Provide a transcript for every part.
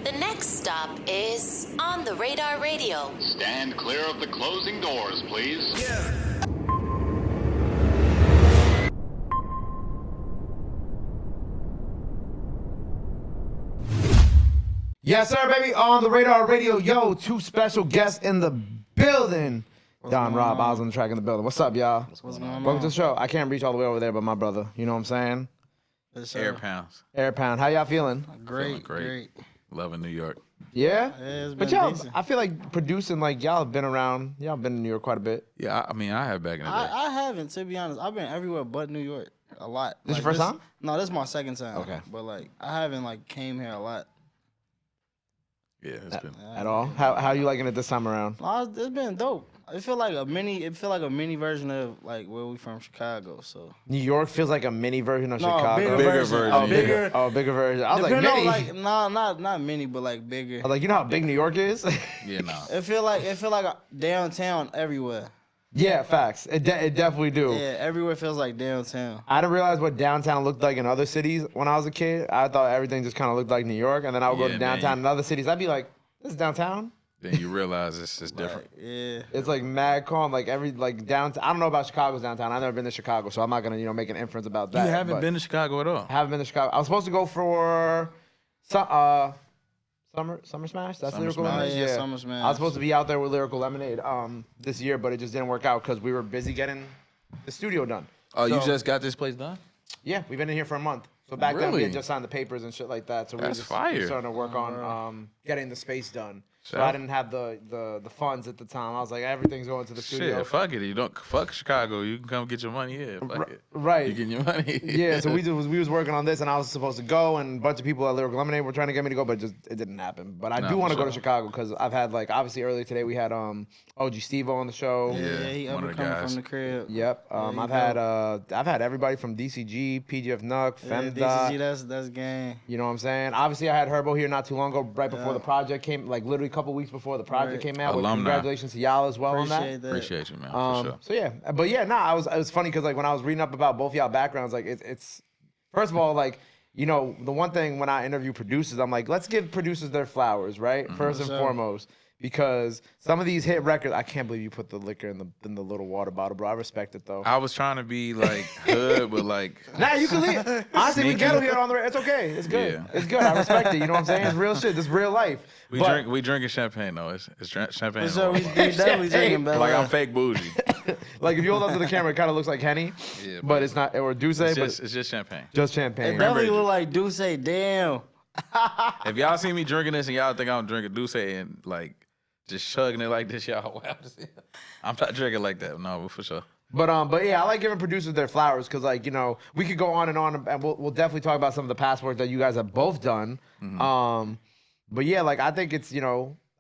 The next stop is On the Radar Radio. Stand clear of the closing doors, please. Yes, sir, baby. On the Radar Radio. Yo, two special guests in the building. Donn, Robb, I was on the track in the building. What's up, y'all? What's going on? Welcome to the show. I can't reach all the way over there, but my brother. You know what I'm saying? Air pounds. Air pound. How y'all feeling? Great. Loving New York. Yeah? It's But been y'all, decent. I feel like producing, like, y'all have been around. Y'all been in New York quite a bit. Yeah, I mean, I have back in the day. I haven't, to be honest. I've been everywhere but New York a lot. This your first time? No, this is my second time. Okay. But like, I haven't like came here a lot. Yeah, it's been. At all? How you liking it this time around? It's been dope. It feel like a mini version of like where we from, Chicago. So New York feels like a mini version of no, Chicago. bigger version. Oh, Yeah. bigger. Oh, bigger version. I was like, Depending mini. on, like, not mini, but like bigger. I was like, you know how big New York is? Yeah, no. It feel like a downtown everywhere. Yeah, facts. It definitely do. Yeah, everywhere feels like downtown. I didn't realize what downtown looked like in other cities when I was a kid. I thought everything just kind of looked like New York, and then I would go to Yeah, downtown man. in other cities. I'd be like, this is downtown? Then you realize it's just different. Yeah. It's like mad calm, like downtown. I don't know about Chicago's downtown. I've never been to Chicago, so I'm not gonna, make an inference about that. You haven't but been to Chicago at all. I haven't been to Chicago. I was supposed to go for Summer Smash. That's Summer Lyrical Smash. Lemonade. Oh, yeah, Summer Smash. I was supposed to be out there with Lyrical Lemonade this year, but it just didn't work out because we were busy getting the studio done. Oh, you So- just got this place done? Yeah, we've been in here for a month. So back then we had Really? just signed the papers and shit like that. So we That's were just fire. starting to work on getting the space done. So So- I didn't have the funds at the time. I was like, everything's going to the studio. Shit, fuck it. You don't fuck Chicago. You can come get your money here. Fuck it. Right. You getting your money. Yeah, so we was working on this, and I was supposed to go, and a bunch of people at Lyrical Lemonade were trying to get me to go, but it didn't happen. But I Nah, do for want to go to sure. Chicago because I've had obviously earlier today we had OG Steve-O on the show. Yeah. He one up of and the coming guys. from the crib. Yep. he I've had everybody from DCG, PGF Nuck, Yeah, Femdot. DCG, that's game. You know what I'm saying? Obviously, I had Herbo here not too long ago, right before Yeah. the project came, like literally a couple weeks before the project Right. came out. Which Alumni. congratulations to y'all as well on that. Appreciate that. Appreciate you, man. For sure. So yeah, but yeah, it was funny because like when I was reading up about both y'all backgrounds, like it's first of all like the one thing when I interview producers, I'm like, let's give producers their flowers, right? First and Sure. foremost, because some of these hit records, I can't believe you put the liquor in the little water bottle, bro. I respect it though. I was trying to be like hood, but like. Nah, you can leave. Honestly, we Sneaky. ghetto here on the radio. It's okay. It's good. Yeah. It's good. I respect it. You know what I'm saying? It's real shit. This is real life. We drinking champagne though. It's champagne. For sure, we Hey, definitely drinking better. Like I'm fake bougie. Like if you hold up to the camera, it kind of looks like Henny, Yeah, but it's not. Or Douce, It's but just champagne. just It champagne. definitely Remember- look like Duce. Damn. If y'all see me drinking this and y'all think I'm drinking Douce and like just chugging it like this, y'all wow. I'm not drinking like that. No, for sure. But yeah, I like giving producers their flowers because we could go on, and we'll definitely talk about some of the past work that you guys have both done. But yeah, like I think it's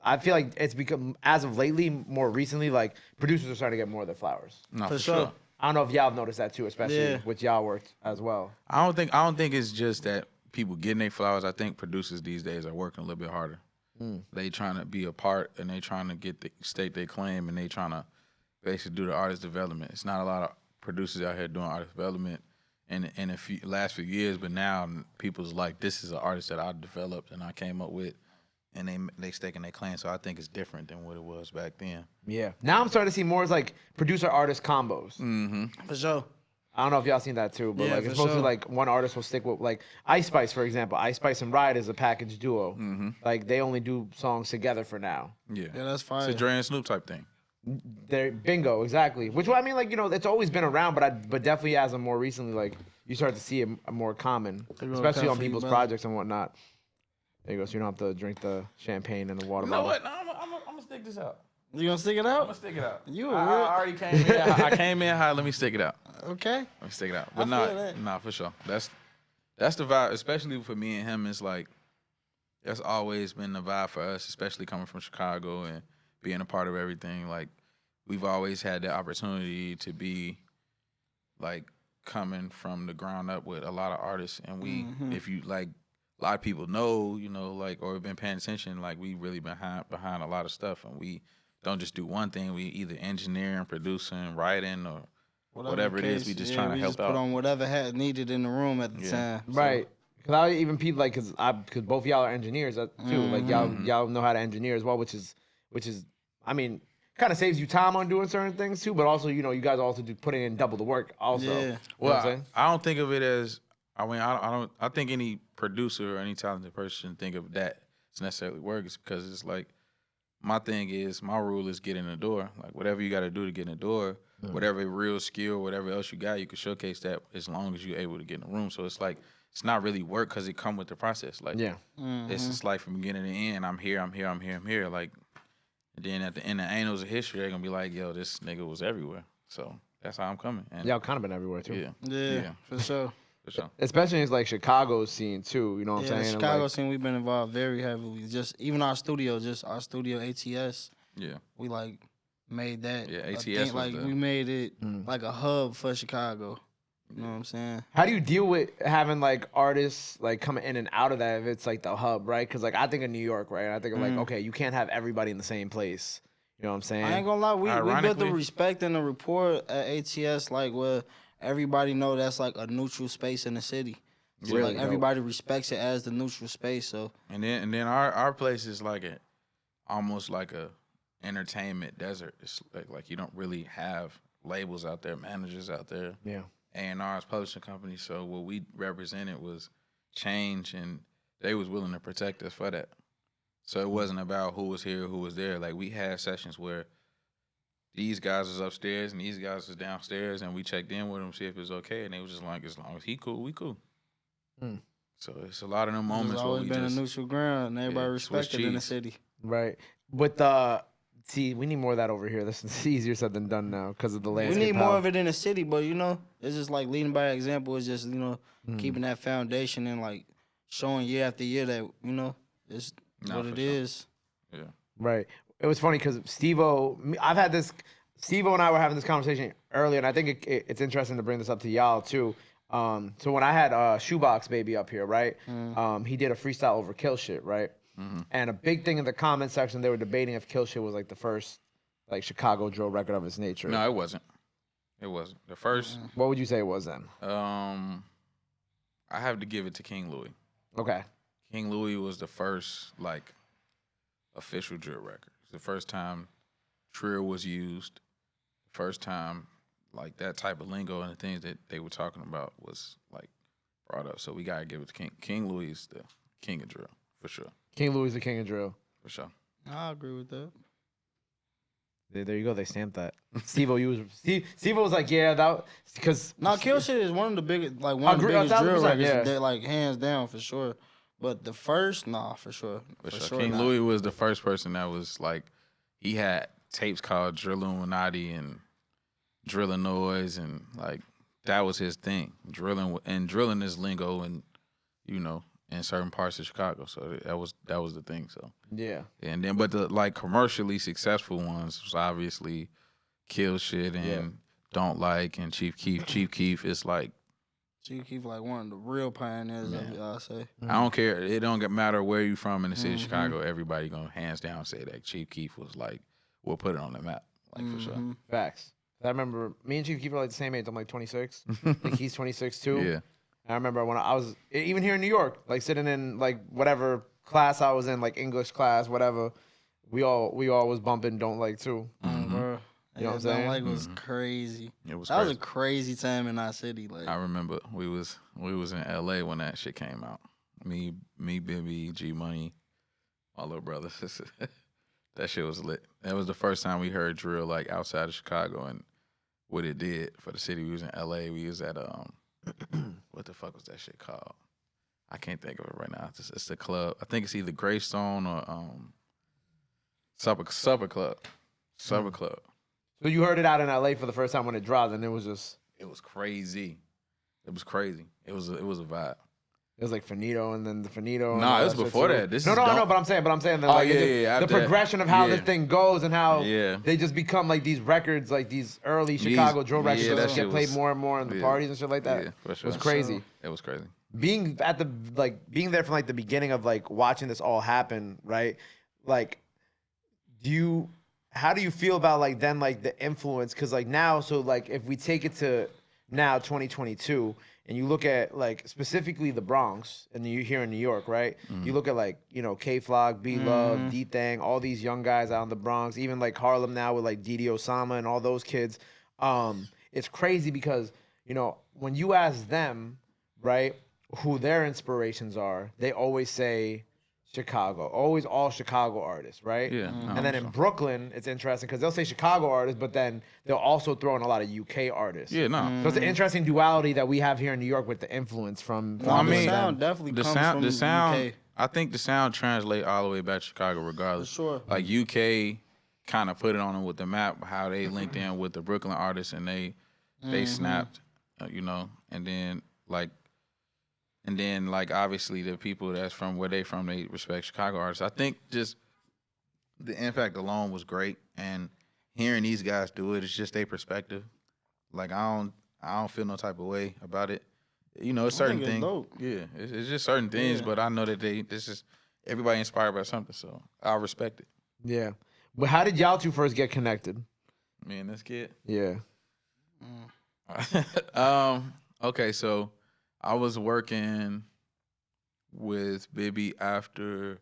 I feel like it's become as of lately, more recently, like producers are starting to get more of their flowers. No, For sure. I don't know if y'all have noticed that too, especially Yeah. with y'all work as well. I don't think it's just that people getting their flowers. I think producers these days are working a little bit harder. They trying to be a part and they trying to state their claim and they trying to basically do the artist development. It's not a lot of producers out here doing artist development in the last few years, but now people's like, this is an artist that I developed and I came up with, and they staking their claim. So I think it's different than what it was back then. Yeah. Now I'm starting to see more as like producer artist combos. For sure. I don't know if y'all seen that too, but Yeah, like it's for supposed to sure. like one artist will stick with like Ice Spice, for example. Ice Spice and Riot is a package duo. Like they only do songs together for now. Yeah, Yeah, that's fire. It's a Dre and Snoop type thing. They're bingo, exactly. Which I mean, like it's always been around, but definitely as of more recently, like you start to see it more common, People especially on come for you, people's brother. projects and whatnot. There you go. So you don't have to drink the champagne and the water You know bottle. what? No, I'm gonna stick this out. You gonna stick it I'm out? gonna stick it out. You I a real- already came in. I came in high. Let me stick it out. Okay. Let me stick it out. I But feel that. nah, for sure. That's the vibe, especially for me and him. It's like that's always been the vibe for us, especially coming from Chicago and being a part of everything. Like we've always had the opportunity to be like coming from the ground up with a lot of artists, and we, if you like, a lot of people know, like or have been paying attention. Like we really behind a lot of stuff, and we don't just do one thing. We either engineering, producing, writing, or whatever the it is, case, we just yeah, trying to we help just out. Put on whatever had needed in the room at the Yeah. time. So, Right. Cause I even people like, cause both y'all are engineers too. Like y'all know how to engineer as well, which is, I mean, kind of saves you time on doing certain things too. But also, you know, you guys also do putting in double the work also. Yeah. You know Well, what I'm saying? I don't think of it as. I mean, I don't. I think any producer or any talented person think of that as necessarily work. It's because it's like my thing is my rule is get in the door. Like whatever you got to do to get in the door, whatever real skill, whatever else you got, you can showcase that as long as you're able to get in the room. So it's like it's not really work because it come with the process. Like it's just like from beginning to end. I'm here. Like and then at the end of Annals of History, they're gonna be like, yo, this nigga was everywhere. So that's how I'm coming. And Y'all kind of been everywhere too. Yeah, for sure. For sure. Especially in like Chicago's scene too. You know what I'm Yeah, the saying? Chicago Like, scene, we've been involved very heavily. Just even our studio ATS. Yeah. We like made that. Yeah, a ATS thing, was like the- we made it like a hub for Chicago. You know what I'm saying? how do you deal with having like artists like coming in and out of that if it's like the hub, right? Because like I think of New York, right? I think of like, okay, you can't have everybody in the same place. You know what I'm saying? I ain't gonna lie, we built the Ironically- respect and the rapport at ATS, like where everybody know that's like a neutral space in the city. So Really like dope. everybody respects it as the neutral space. So And then our place is like almost like a entertainment desert. It's like you don't really have labels out there, managers out there. Yeah. A&R's publishing company. So what we represented was change, and they was willing to protect us for that. So it wasn't about who was here, who was there. Like we had sessions where these guys was upstairs and these guys was downstairs, and we checked in with them, see if it was okay, and they was just like, as long as he cool, we cool. So it's a lot of them moments there's where always we been just a neutral ground and everybody yeah, Swiss respected in the cheese. city. Right. With see, we need more of that over here. This is easier said than done now because of the We landscape. need more of it in the city, but you know, it's just like leading by example. It's just, you know, keeping that foundation and like showing year after year that, you know, it's Nah, what for it sure. is. Yeah. Right. It was funny because Steve-O and I were having this conversation earlier, and I think it's interesting to bring this up to y'all too. So when I had Shoebox Baby up here, right? He did a freestyle over Kill Shit, right? And a big thing in the comment section, they were debating if Kill Shit was like the first like Chicago drill record of its nature. No, it wasn't. It wasn't. The first, What would you say it was then? I have to give it to King Louie. Okay. King Louie was the first like official drill record. It's the first time drill was used. First time like that type of lingo and the things that they were talking about was like brought up. So we gotta give it to King. King Louie is the king of drill for sure. King Louie is the king of drill. For sure. I agree with that. There you go. They stamped that. Steve-O was like, yeah, that because No, Kill Shit is one of the biggest, like one of the Agree, biggest drill 1000%, records, yeah. that, like hands down for sure. But the first, for sure, For sure. King not. Louie was the first person that was like, he had tapes called Drill Illuminati and Drilling Noise, and like that was his thing. Drilling is lingo, and you know, in certain parts of Chicago. So that was the thing. So yeah. and then, but the like commercially successful ones was obviously Kill Shit and Don't Like and Chief Keef. Chief Keef is like, Chief Keef like one of the real pioneers of it, I'll say. I don't care. It don't matter where you from in the city of Chicago. Everybody gonna hands down say that Chief Keef was like, we'll put it on the map, like for sure. Facts. I remember me and Chief Keef are like the same age. I'm like 26. I think he's 26 too. Yeah. I remember when I was even here in New York, like sitting in like whatever class I was in, like English class, whatever. We all was bumping Don't Like too. Bro. You know what I'm That saying? like was crazy. It was That was crazy. a crazy time in our city. Like I remember we was in LA when that shit came out. Me, Bibby, G Money, my little brother. That shit was lit. That was the first time we heard drill like outside of Chicago and what it did for the city. We was in LA. We was at what the fuck was that shit called? I can't think of it right now. It's the club. I think it's either Greystone or Supper Club. Supper Club. So you heard it out in LA for the first time when it dropped, and it was just It was crazy. It was crazy. It was a vibe. it was like Finito and then the Finito. and Nah, all it was that shit, before too. that. This no, is no, don't- no. But I'm saying that Oh, like yeah, the after that. progression of how this Yeah. thing goes and how Yeah. they just become like these records, like these early Chicago drill records yeah, that that get shit played was- more and more in the yeah. parties and shit like that. Yeah, for sure. Was crazy. It was crazy. Being at the being there from like the beginning of like watching this all happen, right? Like, how do you feel about like then like the influence? Because like now, so like if we take it to now 2022, and you look at like specifically the Bronx, and you here in New York, right? You look at like K Flock, B Love, D Thang, all these young guys out in the Bronx, even like Harlem now with like Didi Osama and all those kids. It's crazy because when you ask them, right, who their inspirations are, they always say Chicago, always all Chicago artists, right? Yeah. And then in Brooklyn, it's interesting because they'll say Chicago artists, but then they'll also throw in a lot of UK artists. Yeah, no. So it's an interesting duality that we have here in New York with the influence from. Well, I mean, the sound definitely comes the from sound. UK. I think the sound translate all the way back to Chicago, regardless. For sure. Like UK kind of put it on them with the map, how they linked in with the Brooklyn artists, and they snapped, and then like obviously the people that's from where they from, they respect Chicago artists. I think just the impact alone was great, and hearing these guys do it, it's just their perspective. Like I don't feel no type of way about it. It's certain think it's things. dope. Yeah, it's just certain things, but I know that this is everybody inspired by something, so I respect it. Yeah. But how did y'all two first get connected? Me and this kid. Yeah. Okay, so I was working with Bibby after,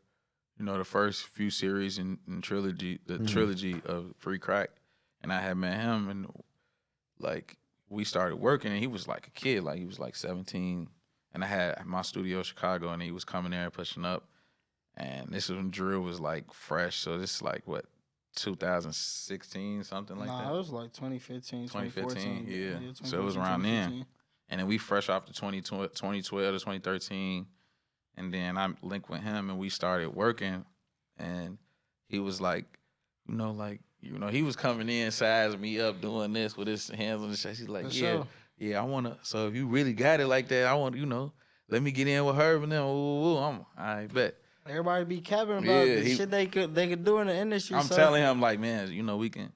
the first few series in trilogy, the trilogy of Free Crack, and I had met him, and like we started working, and he was like a kid, like he was like 17, and I had my studio in Chicago, and he was coming there and pushing up, and this was when drill was like fresh, so this is like what, 2016, something like that. Nah, it was like 2015, 2015, 2014. yeah. 2015, So it was around then. 2015. And then we fresh off the 2012 to 2013. And then I linked with him and we started working. And he was like, he was coming in, sizing me up, doing this with his hands on the chest. He's like, I want to, so if you really got it like that, I want, let me get in with her and then, I bet. Everybody be capping about the shit they could do in the industry. I'm telling him like, man, we can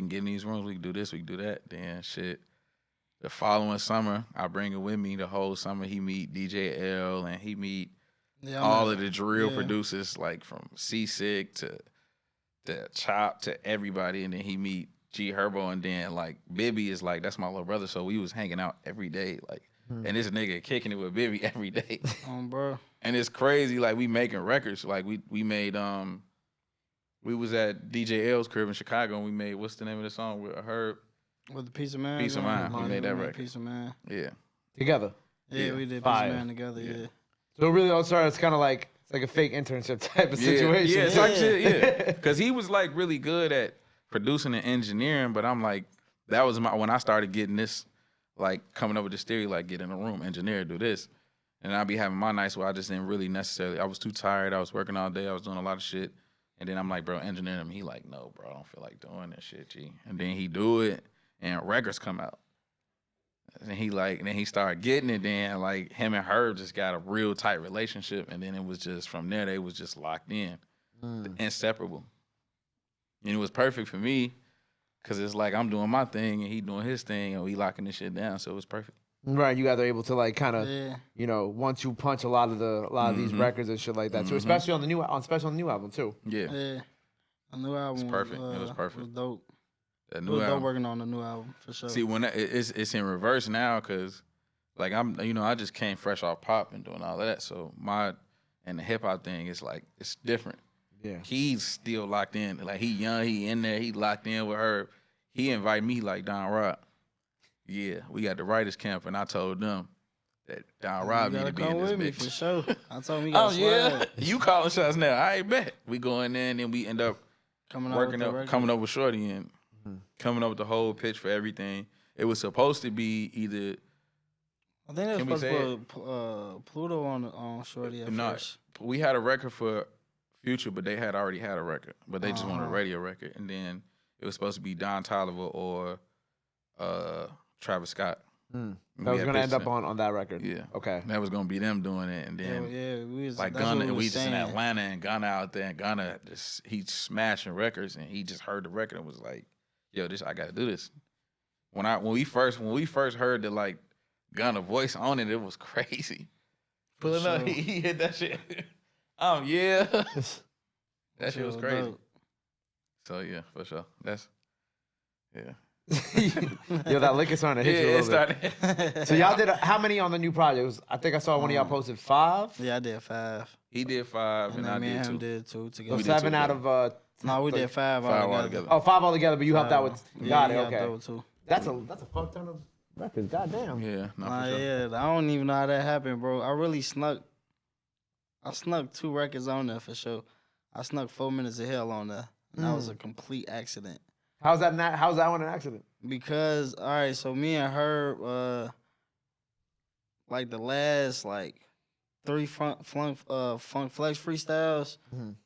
get in these rooms, we can do this, we can do that. Then shit. The following summer, I bring it with me the whole summer. He meet DJ L and he meet all of the drill producers, like from C-Sig to Chop to everybody. And then he meet G Herbo, and then like Bibby is like, that's my little brother. So we was hanging out every day. Like, and this nigga kicking it with Bibby every day. Bro. And it's crazy, like we making records. Like we made we was at DJ L's crib in Chicago and we made, what's the name of the song with Herb? With the Piece of Man. Piece of Mind. We made that record. Piece of Man. Yeah. Together. Yeah, we did Fire. Piece of Man together, yeah. So really, all started, it's kind of like, it's like a fake internship type of situation. Yeah, type shit, yeah. Because he was like really good at producing and engineering, but I'm like, that was when I started getting this, like coming up with this theory, like get in a room, engineer, do this. And I'd be having my nights where I just didn't really necessarily, I was too tired, I was working all day, I was doing a lot of shit. And then I'm like, bro, engineer him. He like, no, bro, I don't feel like doing this shit, G. And then he do it, and records come out. And then he started getting it, then like him and Herb just got a real tight relationship. And then it was just, from there, they was just locked in, inseparable. And it was perfect for me, because it's like I'm doing my thing, and he doing his thing, and we locking this shit down, so it was perfect. Right, you guys are able to like kind of, 1-2 punch a lot of these records and shit like that too, especially on the new album too. Yeah, the new album. It's perfect. It was perfect. Was dope. That It new was album. dope working on the new album for sure. See, when it's in reverse now, because like I just came fresh off pop and doing all of that, so and the hip hop thing is like it's different. Yeah, He's still locked in. Like he young, he in there, he locked in with her. He invited me like Donn Robb. Yeah, we got the writers camp, and I told them that Donn Robb need to be in this with me bitch. for sure. I told him he got swag. You calling shots now? I bet we go in there, and then we end up coming up with Shorty and coming up with the whole pitch for everything. It was supposed to be either. I think they was supposed to put Pluto on Shorty at first. We had a record for Future, but they had already had a record, but they just wanted a radio record, and then it was supposed to be Don Toliver or Travis Scott. That was gonna end up on that record. Yeah. Okay. That was gonna be them doing it, and then we was like Gunna, we just in Atlanta, and Gunna out there, and Gunna he's smashing records, and he just heard the record and was like, "Yo, I gotta do this." When we first heard the like Gunna voice on it, it was crazy. Pulling up, he hit that shit. Yeah, that shit was crazy. Dope. So yeah, for sure. Yo, that lick is starting to hit you a little bit. So y'all did how many on the new project? I think I saw one of y'all posted 5. Yeah, I did 5. He did 5, and I me and did him 2. did 2 So together. did 7 two out of No, we did 5 altogether. Oh, 5 altogether, but you helped out with. Yeah, Got it. he Okay. helped out too. That's a fuck ton of records. Goddamn. Yeah, no, Nah, for sure. yeah, I don't even know how that happened, bro. I snuck 2 records on there for sure. I snuck 4 Minutes of Hell on there. And that was a complete accident. How's that one an accident? Because, all right, so me and her, like the last, 3 Funk Flex freestyles,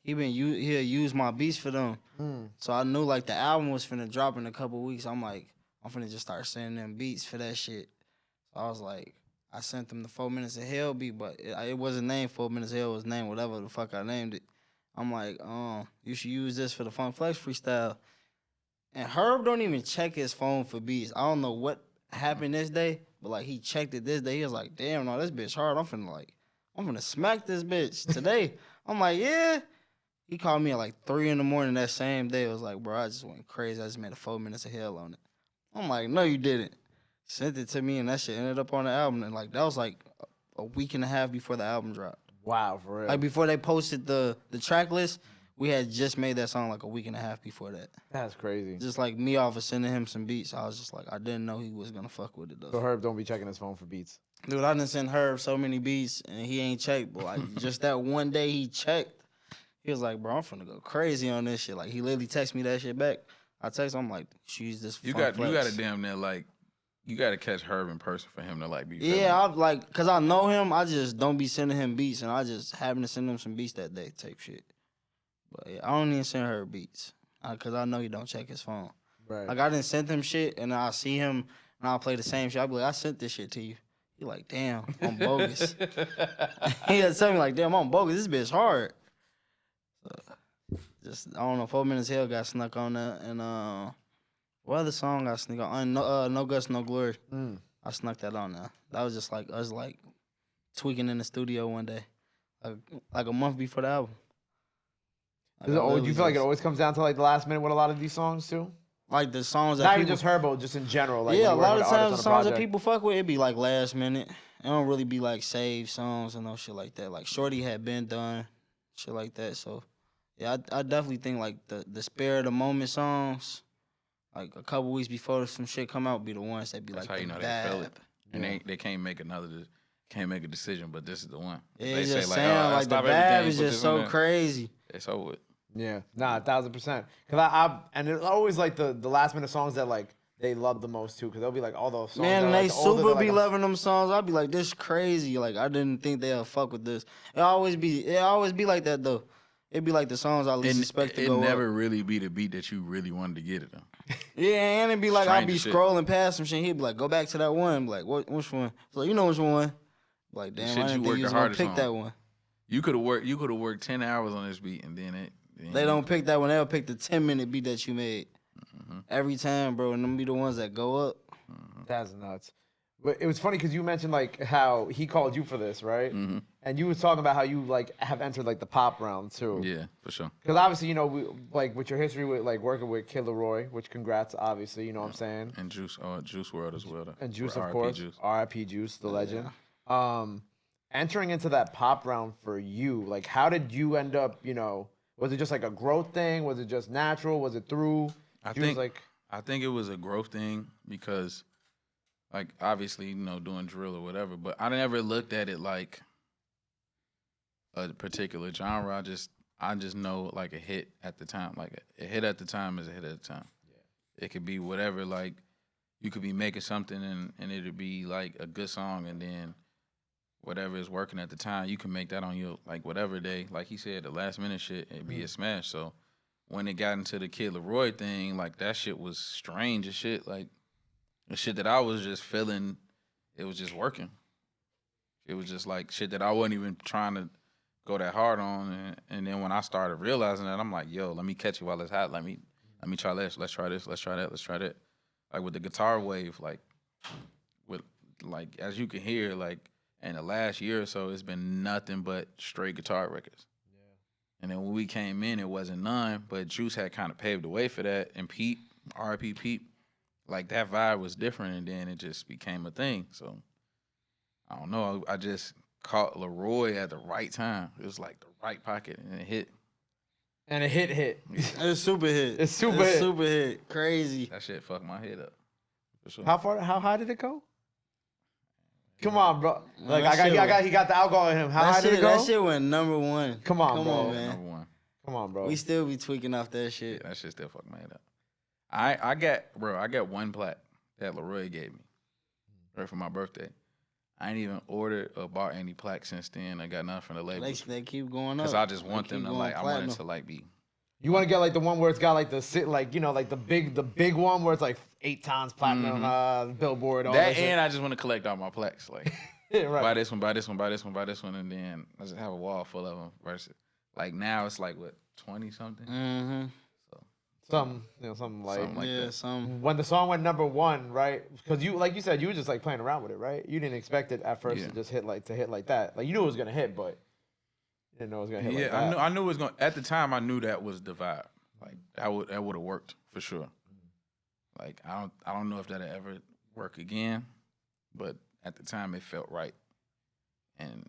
he'll use my beats for them. So I knew, the album was finna drop in a couple weeks. I'm like, I'm finna just start sending them beats for that shit. So I was like, I sent them the 4 Minutes of Hell beat, but it wasn't named 4 Minutes of Hell. It was named whatever the fuck I named it. I'm like, you should use this for the Funk Flex freestyle. And Herb don't even check his phone for beats. I don't know what happened this day, but he checked it this day. He was like, damn, no, this bitch hard. I'm finna smack this bitch today. I'm like, yeah. He called me at 3 in the morning that same day. It was like, bro, I just went crazy. I just made a 4 Minutes of Hell on it. I'm like, no, you didn't. Sent it to me, and that shit ended up on the album. And that was a week and a half before the album dropped. Wow, for real. Before they posted the track list, we had just made that song a week and a half before that. That's crazy. Just me off of sending him some beats. I was just I didn't know he was gonna fuck with it though. So Herb don't be checking his phone for beats. Dude, I done sent Herb so many beats and he ain't checked, but just that one day he checked, he was like, bro, I'm finna go crazy on this shit. He literally texted me that shit back. I text him, I'm like, use this. You got to damn near you got to catch Herb in person for him to be. Yeah, I'm cause I know him. I just don't be sending him beats, and I just happen to send him some beats that day, type shit. But yeah, I don't even send Herb beats, cause I know he don't check his phone. Right. I didn't send him shit, and I see him, and I'll play the same shit. I'll be like, I sent this shit to you. He like, damn, I'm bogus. He'll tell me damn, I'm bogus. This bitch hard. So, just I don't know. 4 Minutes Hell got snuck on that, and what other song I snuck on? No Guts, No Glory. I snuck that on there. That was just us tweaking in the studio one day, like a month before the album. Do you feel like it always comes down to the last minute with a lot of these songs too? The songs that Not people, even just Herbo, just in general. Yeah, a lot of times the songs that people fuck with, it be last minute. It don't really be saved songs and no shit like that. Shorty had been done, shit like that. So yeah, I definitely think the spare of the moment songs, a couple weeks before some shit come out, be the ones that be That's how you know they feel it, and they can't make a decision. But this is the one. Yeah, they it say just sound the vibe is just so crazy. It's over with. Yeah, 1,000%. Cause and it's always the last minute songs that they love the most too. Cause they'll be all those songs. Man, that, they super be a- loving them songs. I'll be like, this crazy. I didn't think they'll fuck with this. It always be like that though. It be the songs I least expect to go It never up. really be the beat that you really wanted to get it on. Yeah, and it be I'll be Stranger shit. scrolling past some shit. He'd be like, go back to that one. Be like, which one? So you know which one? Damn, shit I you didn't think worked you was the gonna hardest pick on. that one. You could have worked 10 hours on this beat, and then They don't pick that one. They'll pick the 10-minute beat that you made. Every time, bro. And them be the ones that go up. That's nuts. But it was funny because you mentioned how he called you for this, right? Mm-hmm. And you was talking about how you have entered the pop round too. Yeah, for sure. Because obviously, with your history with working with Kid Laroi, which congrats, obviously, you know what I'm saying. And Juice Wrld as well. And Juice, of R.I.P. course. Juice. R.I.P. Juice, the legend. Entering into that pop round for you, how did you end up? Was it just a growth thing? Was it just natural? Was it through? I think it was a growth thing because, obviously, doing drill or whatever. But I never looked at it like a particular genre. I just know a hit at the time. A hit at the time is a hit at the time. Yeah. It could be whatever. You could be making something and it'd be a good song, and then whatever is working at the time, you can make that on your whatever day. Like he said, the last minute shit, it'd be a smash. So when it got into the Kid Laroi thing, that shit was strange as shit. The shit that I was just feeling, it was just working. It was just shit that I wasn't even trying to go that hard on. And then when I started realizing that, I'm like, yo, let me catch it while it's hot. Let me try this. Let's try this. Let's try that. Let's try that. With the guitar wave, as you can hear, in the last year or so, it's been nothing but straight guitar records. Yeah. And then when we came in, it wasn't none, but Juice had kind of paved the way for that. And Pete, R.I.P. Pete, like that vibe was different, and then it just became a thing. So I don't know. I just caught Laroi at the right time. It was like the right pocket, and it hit. And a hit. It's super hit. It's super hit. Super hit. Crazy. That shit fucked my head up. For sure. How high did it go? Come on, bro. Like he got the alcohol in him. How high did it go? That shit went #1. Come on, bro. man. Number one. Come on, bro. We still be tweaking off that shit. Yeah, that shit still fucked my head up. I got one plaque that Laroi gave me right for my birthday. I ain't even ordered or bought any plaques since then. I got nothing from the label. They keep going up. Because I just want them to like. I want it platinum. to like be. You want to get like the one where it's got like like the big one where it's like 8 times platinum, Billboard. All That that shit. and I just want to collect all my plaques. Like Yeah, right. buy this one, buy this one, buy this one, buy this one, and then I just have a wall full of them. Versus like now it's like what 20 something. Mm-hmm. Something like that. Some. when the song went #1, right? Because you, like you said, you were just like playing around with it, right? You didn't expect it at first to just hit like that. Like you knew it was gonna hit, but you didn't know it was gonna hit like that. I knew it was gonna. At the time, I knew that was the vibe. Like that would have worked for sure. Like I don't know if that'll ever work again, but at the time it felt right, and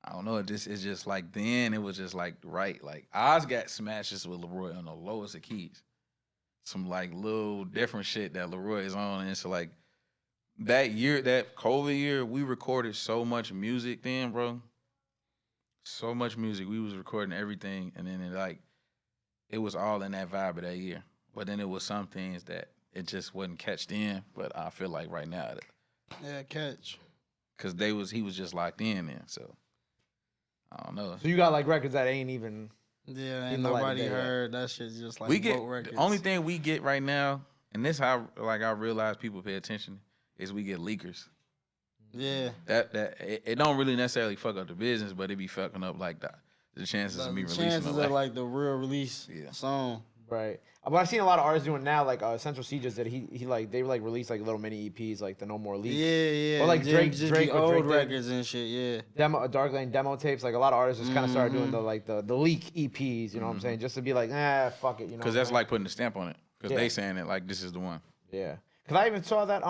I don't know. It's just like then it was just like right. Like Oz got smashes with Laroi on the lowest of keys, some like little different shit that Laroi is on, and it's like that year, that COVID year, we recorded so much music then, bro. So much music. We was recording everything, and then it was all in that vibe of that year. But then it was some things that it just wasn't catched in. But I feel like right now, Yeah, catch. because he was just locked in then. So I don't know. So you got like records that ain't even. Yeah, Seen ain't the light of nobody day yet. heard that shit. Just like We get boat records. the only thing we get right now, and this how like I realize people pay attention, is we get leakers. Yeah. That it don't really necessarily fuck up the business, but it be fucking up like the chances of me The releasing chances it. of like the real release Yeah. song. Right. But I've seen a lot of artists doing now, like Central C just did. They like release like little mini EPs, like the No More Leaks. Yeah. Or like Then Drake, just Drake be or old Drake did. records and shit. Yeah. Demo, Dark Lane demo tapes. Like a lot of artists just kind of started doing the leak EPs. You know what I'm saying? Just to be like, fuck it. You know. Because that's like putting a stamp on it. Because Yeah. they saying it like this is the one. Yeah. Because I even saw that.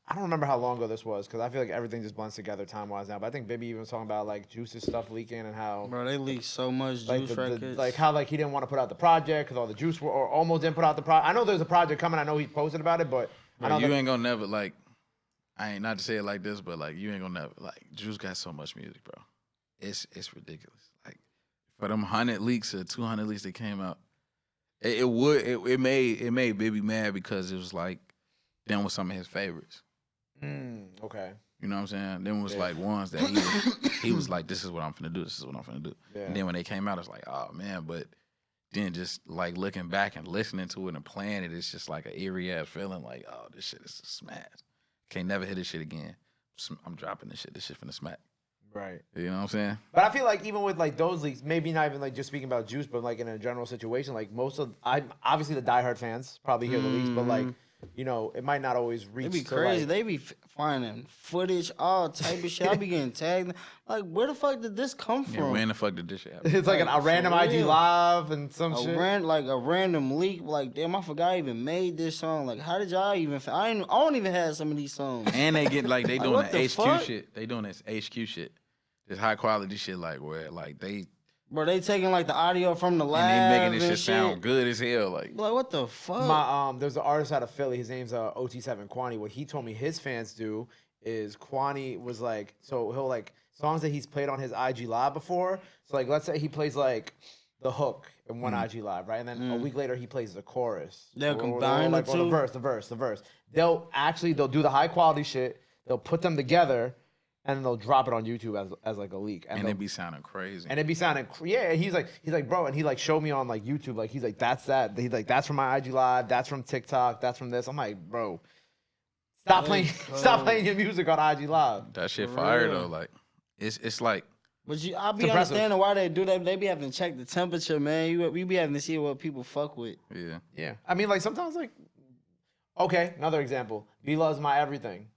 I don't remember how long ago this was. Because I feel like everything just blends together time wise now. But I think Bibby even was talking about like Juice's stuff leaking and how. Bro, they leaked so much Like Juice records. like how like he didn't want to put out the project because all the Juice were or almost didn't put out the project. I know there's a project coming. I know he posted about it, but I Bro, know you ain't gonna never like. I ain't not to say it like this, but like you ain't gonna never like. Juice got so much music, bro. It's ridiculous. Like for them 100 leaks or 200 leaks that came out, it made Bibby mad because it was like them was some of his favorites. Okay. You know what I'm saying? Them was like ones that he was like, this is what I'm finna do. This is what I'm finna do. Yeah. And then when they came out, it's like, oh man, but then just like looking back and listening to it and playing it, it's just like an eerie ass feeling like, oh, this shit is a smash. Can't never hit this shit again. I'm dropping this shit. This shit finna smack. Right. You know what I'm saying? But I feel like even with like those leaks, maybe not even like just speaking about Juice, but like in a general situation, like obviously the diehard fans probably hear the leaks, but like, you know, it might not always reach. They be to, crazy. like- They be finding footage, all type of shit. I be getting tagged. Like, where the fuck did this come Yeah, from? when the fuck did this shit happen? It's like a random IG real. live and some shit. a random leak. Like, damn, I forgot I even made this song. Like, how did y'all even? I don't even have some of these songs. And they get like they doing what the the HQ fuck? shit. They doing this HQ shit. This high quality shit like where like they Bro, they taking like the audio from the lab and they making this and shit sound good as hell. Like Like, what the fuck? There's an artist out of Philly. His name's OT7 Kwani. What he told me his fans do is Kwani was like, so he'll like songs that he's played on his IG live before. So like, let's say he plays like the hook in one IG live, right? And then a week later he plays the chorus. They'll Or combine like, the or two? the verse. They'll do the high quality shit. They'll put them together, and then they'll drop it on YouTube as like a leak. and they'll- it be sounding crazy. and it be sounding, yeah. He's like, bro, and he like showed me on like YouTube, like he's like, that's that. He's like, that's from my IG live, that's from TikTok, that's from this. I'm like, bro, stop playing your music on IG live. That shit fire real. though. Like it's like But I be impressive. understanding why they do that. They be having to check the temperature, man. We be having to see what people fuck with. yeah. Yeah, I mean, like sometimes, like, okay, another example. B Love's My Everything.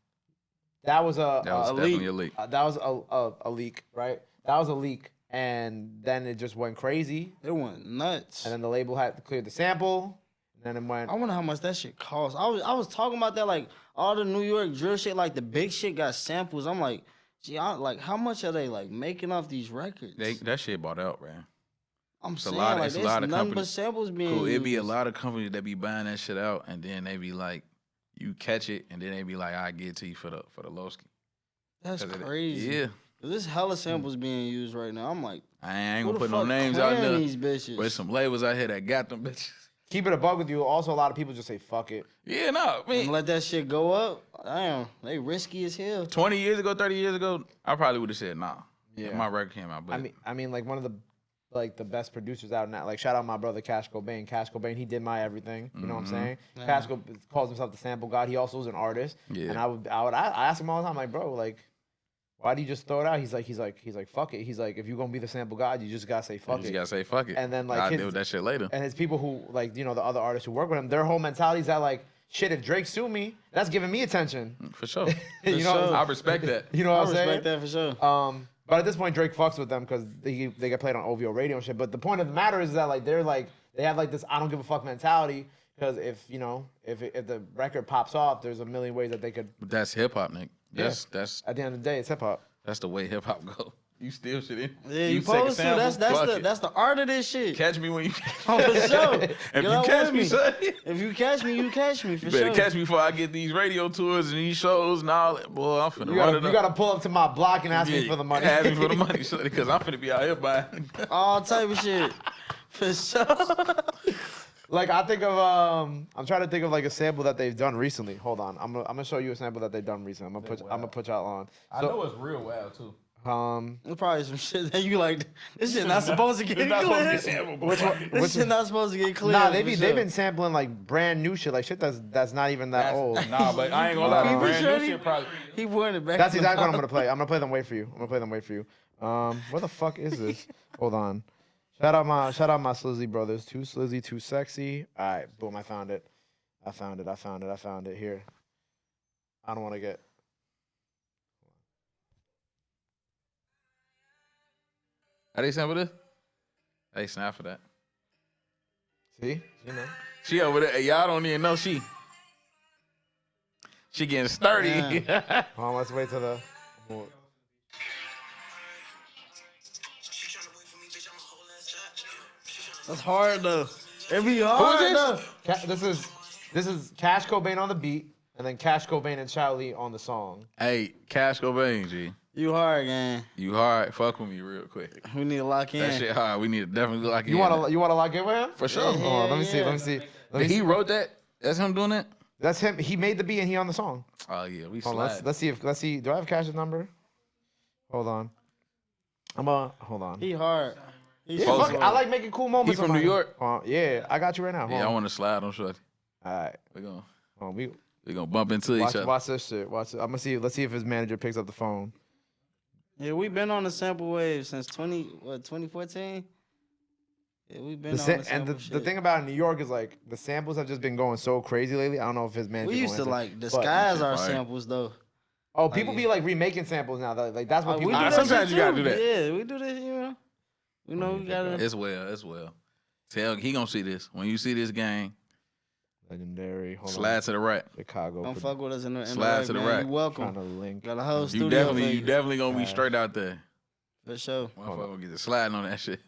That was That was definitely a leak. that was a leak, right? That was a leak, and then it just went crazy. It went nuts. And then the label had to clear the sample. And then it went. I wonder how much that shit costs. I was talking about that, like all the New York drill shit, like the big shit got samples. I'm like, gee, like how much are they like making off these records? That shit bought out, man. I'm saying lot of- like it's a there's lot of nothing but companies. samples being Cool. It'd be a used. lot of companies that be buying that shit out, and then they be like, you catch it, and then they be like, I get it to you for the lowski. That's 'Cause crazy. Yeah. There's hella samples being used right now. I'm like, I ain't who gonna the put no fuck names out clearing there. these bitches? But there's some labels out here that got them bitches. Keep it a bug with you. Also, a lot of people just say fuck it. Yeah, no, And man. let that shit go up. Damn, they risky as hell. 20 years ago, 30 years ago, I probably would have said nah. Yeah. If my record came out. But I mean, like one of the best producers out now. Like shout out my brother Cash Cobain. Cash Cobain, he did my everything. You know what I'm saying? Yeah. Cash calls himself the sample god. He also is an artist. Yeah. And I ask him all the time, like, bro, like, why do you just throw it out? He's like, fuck it. He's like, if you're gonna be the sample god, you just gotta say fuck you just it. gotta say fuck it. And then, like, I'll his- deal with that shit later. And his people who like, you know, the other artists who work with him, their whole mentality is that like, shit, if Drake sue me, that's giving me attention. For sure. You know, I respect that. you know what I I'm saying? respect that for sure. But at this point, Drake fucks with them because they get played on OVO radio and shit. But the point of the matter is that like they have like this I don't give a fuck mentality because if the record pops off, there's a million ways that they could. But that's hip hop, Nick. That's At the end of the day, it's hip hop. that's the way hip hop go. You steal shit in. Yeah, you take a supposed to. sample, fuck it. That's the art of this shit. Catch me when you. Oh, for sure. If Get you out catch with me, son. If you catch me, you catch me for You better sure. catch me before I get these radio tours and these shows and all that. Boy, I'm finna You run it gotta, up. you gotta pull up to my block and ask me Yeah, for the money. Ask me for the money, because I'm finna be out here buying. All type of shit. For sure. Like I think of I'm trying to think of like a sample that they've done recently. Hold on, I'm gonna show you a sample that they've done recently. I'm gonna put y'all on. So, it's real wild too. There's probably some shit that you like. This shit not supposed to get It's not supposed to get clear. sampled. Which one? This shit not supposed to get clear. Nah, for they've sure. been sampling like brand new shit, like shit that's not even that old. Nah, but I ain't gonna lie. Keep it Brand new shorty. shit probably. He wanted it back. That's in the exactly what I'm mouth. gonna play. I'm gonna play them. Wait for you. Where the fuck is this? Hold on. Shout out my Slizzy brothers. Too Slizzy, too sexy. All right, boom. I found it. Here. I don't want to get. How they sample this? They snap for that. See, you know. She over there. Y'all don't even know she getting sturdy. Yeah. Hold on, let's wait till the. That's hard though. It be hard this? though. This is Cash Cobain on the beat, and then Cash Cobain and Chow Lee on the song. Hey, Cash Cobain, G. You hard, gang. You hard. Fuck with me real quick. We need to lock in. That shit hard. We need to definitely lock in. You wanna lock in with him? For sure. Hold on, let me see. Did he wrote that? That's him doing that? That's him. He made the beat and he on the song. Oh yeah, we Hold on, slide. let's see. Do I have Cash's number? Hold on. Hold on. He hard. He's Yeah, Post fuck it. it. I like making cool moments. He from on New my- York? Yeah, I got you right now. Hold Yeah, I on. want to slide on shorty. All right. We gonna We bump into each other. watch this shit. Watch it. I'm gonna see. Let's see if his manager picks up the phone. Yeah, we been on the sample wave since 2014. Yeah, we been on the And sample the shit. thing about New York is like the samples have just been going so crazy lately. I don't know if his manager. we used to gonna answer. like But- disguise our fire. samples though. Oh, people yeah. be like remaking samples now. Like that's what We people. do Nah, that sometimes shit you gotta too. do that. Yeah, we do this. We know we gotta. It's well. Tell he gonna see this. When you see this gang, Legendary. Hold slide on. to the right. Chicago. Don't fuck with us in the Slide to the man. right. You Trying welcome. to link. Got a whole You studio. definitely gonna be Alright. straight out there. For sure. Motherfucker gonna get the sliding on that shit.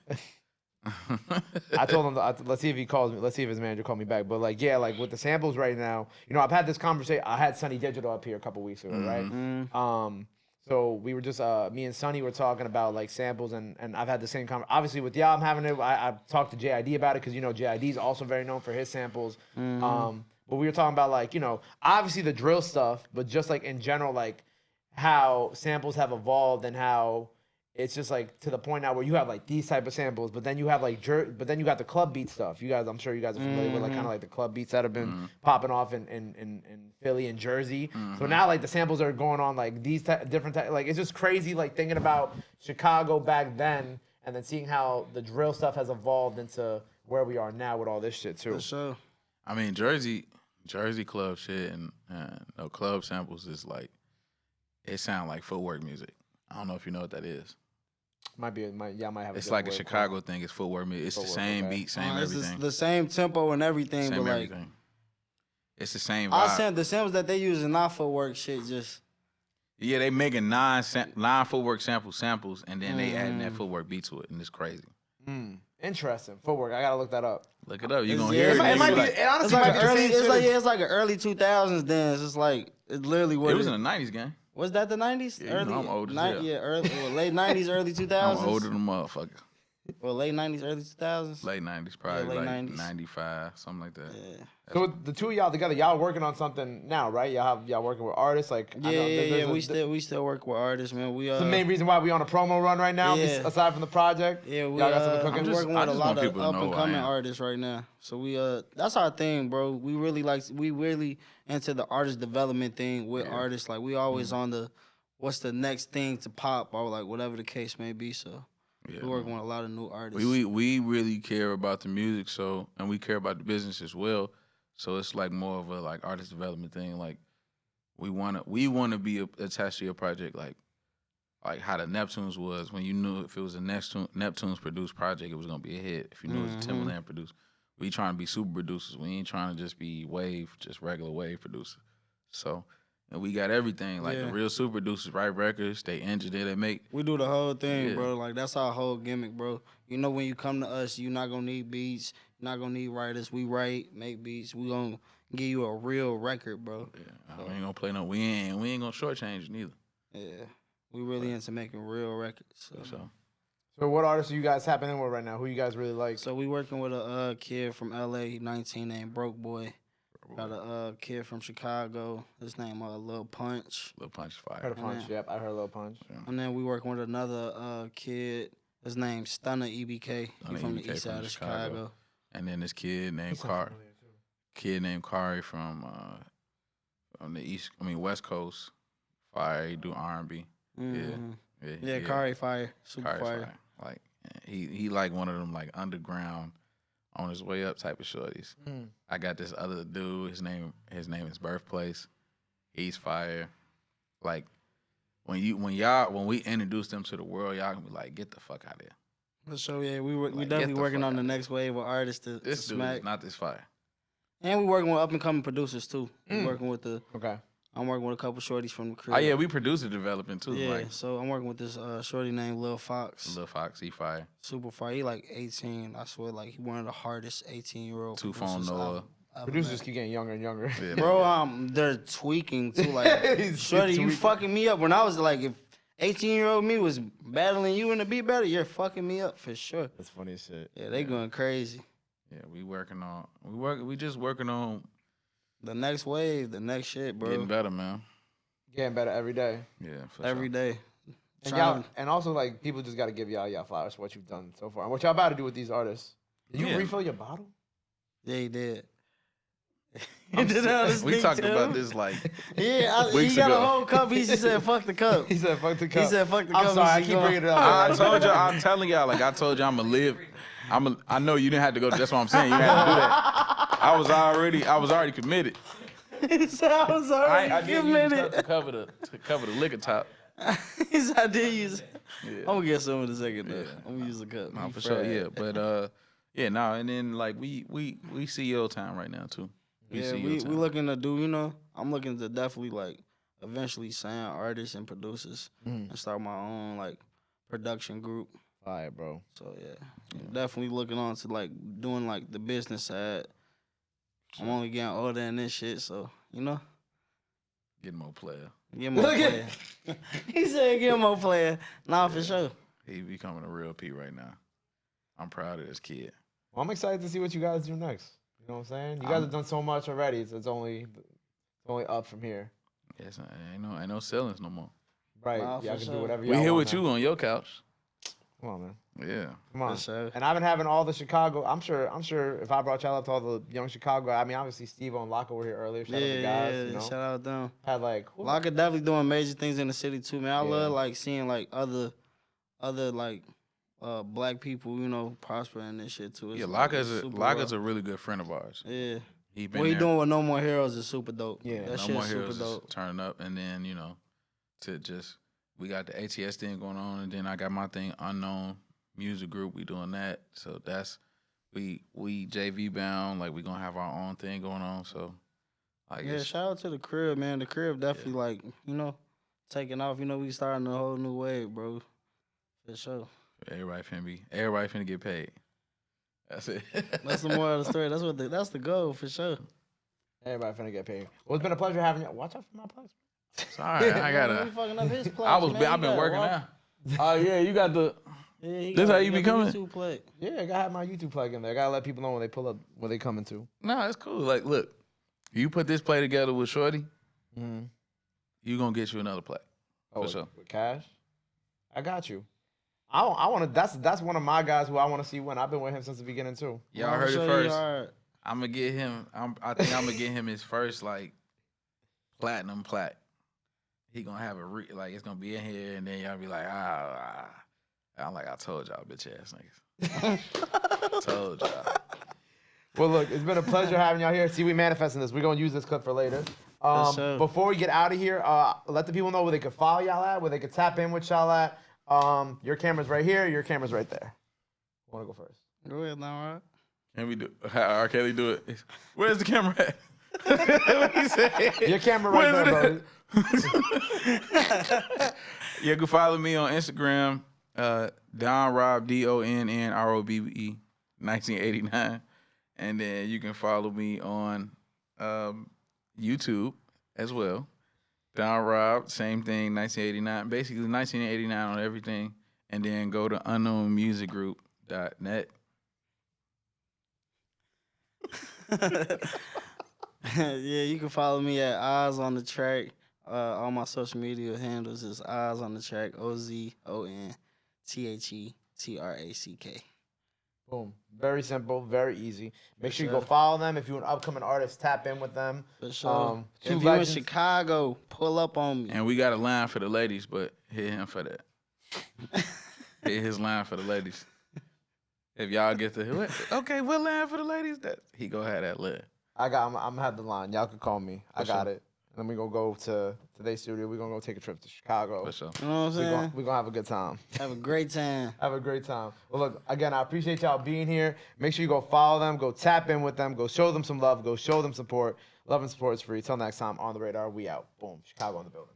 I told him, let's see if he calls me. Let's see if his manager called me back. But like, yeah, like with the samples right now, you know, I've had this conversation. I had Sunny Digital up here a couple weeks ago, Mm-hmm. right? So we were just, me and Sunny were talking about like samples, and I've had the same conversation. Obviously with y'all, I'm having it. I talked to JID about it because you know JID is also very known for his samples. But we were talking about like, you know, obviously the drill stuff, but just like in general, like how samples have evolved and how it's just like to the point now where you have like these type of samples, but then you have like but then you got the club beat stuff. You guys, I'm sure you guys are familiar with like kind of like the club beats that have been popping off in Philly and Jersey. So now like the samples are going on like these different like it's just crazy like thinking about Chicago back then and then seeing how the drill stuff has evolved into where we are now with all this shit too. For sure. I mean, Jersey club shit and no club samples is like, it sound like footwork music. I don't know if you know what that is. Might be. I might have. It's different like a way of Chicago calling thing. It's footwork. It's the Footwork, same okay. beat, same It's everything. the same tempo and everything, Same but like everything. It's the same I vibe. said the samples that they use in our footwork shit just Yeah, they making nine footwork samples, and then they adding that footwork beat to it, and it's crazy. it. Interesting. Footwork. I gotta look that up. Look it up. You It's- gonna yeah, hear it it. might- and it you might be be- like, it honestly it's might like be the early. same It's shit like as- it's like an early 2000s dance. It's like it's literally what it was in the '90s, gang. was that the 90s? Yeah, you know I'm old as hell. Yeah, early, late 90s, early 2000s. I'm older than motherfucker. Well, late 90s, early 2000s. Late '90s, probably late like 90s. 95, something like that. Yeah. So with the two of y'all together, y'all working on something now, right? Y'all working with artists, like I know Yeah. there's We still work with artists, man. We the main reason why we on a promo run right now, Yeah. aside from the project. Yeah, we y'all got something I'm cooking. working I with a just lot want of people to up know and who I coming am. artists right now. So we that's our thing, bro. We really into the artist development thing with artists. Like we always on the what's the next thing to pop or like whatever the case may be. So Yeah, we're working with a lot of new artists. we really care about the music, so and we care about the business as well. So it's like more of a like artist development thing. Like we wanna be attached to your project, like how the Neptunes was when you knew if it was a Neptunes produced project, it was gonna be a hit. If you knew it was a Timberland produced, we trying to be super producers. We ain't trying to just be just regular wave producers. So. And we got everything, like the Yeah. real super producers write records, they engineer, they make. We do the whole thing, Yeah. bro. Like that's our whole gimmick, bro. You know, when you come to us, you're not gonna need beats, you're not gonna need writers. We write, make beats. We gonna give you a real record, bro. Yeah, we ain't gonna play we ain't gonna shortchange you neither. Yeah, we really into making real records. So So what artists are you guys happening with right now? Who you guys really like? So we working with a kid from LA, 19, named Broke Boy. Got a kid from Chicago. His name Lil Punch. Lil Punch I heard fire. a punch. Yep, I heard a little punch. And then we working with another kid. His name's Stunner EBK. He Stunner from the EBK east side from of Chicago. Chicago. And then this kid named Kari from the West Coast. Fire, he do R&B. Mhm. Yeah. Kari Fire. Super Kari's fire. Like he like one of them like underground on his way up type of shorties. I got this other dude, his name is Birthplace. He's fire. Like when we introduce them to the world, y'all gonna be like, get the fuck out of here. So yeah, we Like, definitely get the working fuck on the outta next wave of artists to This dude smack. is not this fire. And we working with up and coming producers too. We working with Okay. I'm working with a couple shorties from the crib. Oh yeah, we producer developing too. Yeah, Like so I'm working with this shorty named Lil Fox. Lil Fox, he fire. Super fire. He like 18. I swear, like he one of the hardest 18-year-old Two Phone Noah. Producers just keep getting younger and younger. Yeah, Bro, they're tweaking too. Like, He's shorty, you tweaking. fucking me up. When I was like, if 18-year-old me was battling you in the beat battle, you're fucking me up for sure. That's funny as shit. Yeah, they going crazy. Yeah, we just working on The next wave, the next shit, bro. getting better, man. Getting better every day. Yeah, for Every sure. day. And, Trying- and also, like, people just got to give y'all flowers for what you've done so far. And what y'all about to do with these artists. Did you Yeah. refill your bottle? Yeah, he did. I'm Did sick. I We speak talked to about him? this like Yeah, he weeks got ago. a whole cup. He said, "Fuck the cup." He said, fuck the cup. He said, "Fuck the I'm cup." sorry, I He keep going- bringing it up. I told y'all, I'm telling y'all, like I told you, I'm gonna live. I know you didn't have to go. That's what I'm saying. You didn't have to do that. I was already committed. He said, "I was already I did use the cup committed." to cover the liquor top. He said, "I did use." Yeah. I'm gonna get some in a second. Though. Yeah. I'm gonna use the cup. Nah, You for sure, fried. yeah. But yeah, no, and then like we CEO time right now too. Yeah, CEO we time. looking to do. You know, I'm looking to definitely like eventually sign artists and producers and start my own like production group. Fire, bro. So yeah, definitely looking on to like doing like the business side. I'm only getting older than this shit, so you know, Getting more player. get more player. He said, "Get more player." Nah, for sure. He becoming a real P right now. I'm proud of this kid. Well, I'm excited to see what you guys do next. You know what I'm saying? You guys have done so much already. It's only up from here. Yes, ain't no ceilings no more. Right. Nah, y'all for can sure. do whatever We y'all here want, with man. you on your couch. Come on, man. Yeah. Come on. For sure. And I've been having all the Chicago. I'm sure if I brought y'all up to all the young Chicago, I mean, obviously Steve and Locke were here earlier. Shout out to the guys. You know, Shout out them. had like Locke definitely doing major things in the city too, man. I Yeah. love like seeing like other like black people, you know, prospering and shit too. It's, Yeah, like, Locke's super a raw. really good friend of ours. Yeah. He been What he there. doing with No More Heroes is super dope. Yeah, that No shit's More super Heroes is dope. turning up, and then to just we got the ATS thing going on, and then I got my thing, Unknown Music Group. We doing that. So that's we JV bound. Like we gonna have our own thing going on. So like Yeah, shout out to the crib, man. The crib definitely like, you know, taking off. You know, we starting a whole new wave, bro. For sure. everybody finna get paid. That's it. That's the moral of the story. That's the goal for sure. Everybody finna get paid. Well, it's been a pleasure having you. Watch out for my plugs. Sorry, I He gotta. fucking up his plugs, I've been working out. Oh yeah, you got the. Yeah, he This got- how he you got be the coming? YouTube plug. Yeah, I gotta have my YouTube plug in there. I gotta let people know when they pull up where they coming to. No, it's cool. Like, look, you put this play together with Shorty, you gonna get you another play. Oh, For with, sure. with Cash? I got you. I want to. That's one of my guys who I want to see win. I've been with him since the beginning too. Y'all I'ma heard show it you first. hard. I'm gonna get him. I think I'm gonna get him his first like platinum plat. He gonna have like it's gonna be in here, and then y'all be like, I'm like, I told y'all, bitch ass niggas. Told y'all. Well, look, it's been a pleasure having y'all here. See, we manifesting this. We're gonna use this clip for later. sure. Before we get out of here, let the people know where they could follow y'all at, where they could tap in with y'all at. Your camera's right here. Your camera's right there. I want to go first. Go ahead, now, right? Can we do? How R. Kelly do it? Where's the camera at? What he say? Your camera right Where's there, it bro. You can follow me on Instagram, Donn Robb, DONNROBBE 1989, and then you can follow me on YouTube as well. Donn Robb, same thing, 1989. Basically 1989 on everything, and then go to unknownmusicgroup.net. Yeah, you can follow me at Oz on the Track. All my social media handles is Oz on the Track, OZONTHETRACK. Boom. Very simple, very easy. Make sure you go sure. follow them. If you're an upcoming artist, tap in with them. For sure. Two If you in legends. Chicago, pull up on me. And we got a line for the ladies, but hit him for that. Hit his line for the ladies. If y'all get to okay, what line for the ladies? That he go have that line. I'm gonna have the line. Y'all can call me. I For got sure. it. And then we gonna go to today's studio. We're gonna go take a trip to Chicago. For sure. You know what I'm saying? We're gonna have a good time. Have a great time. Have a great time. Well, look, again, I appreciate y'all being here. Make sure you go follow them, go tap in with them, go show them some love, go show them support. Love and support is free. Till next time, on the radar, we out. Boom. Chicago in the building.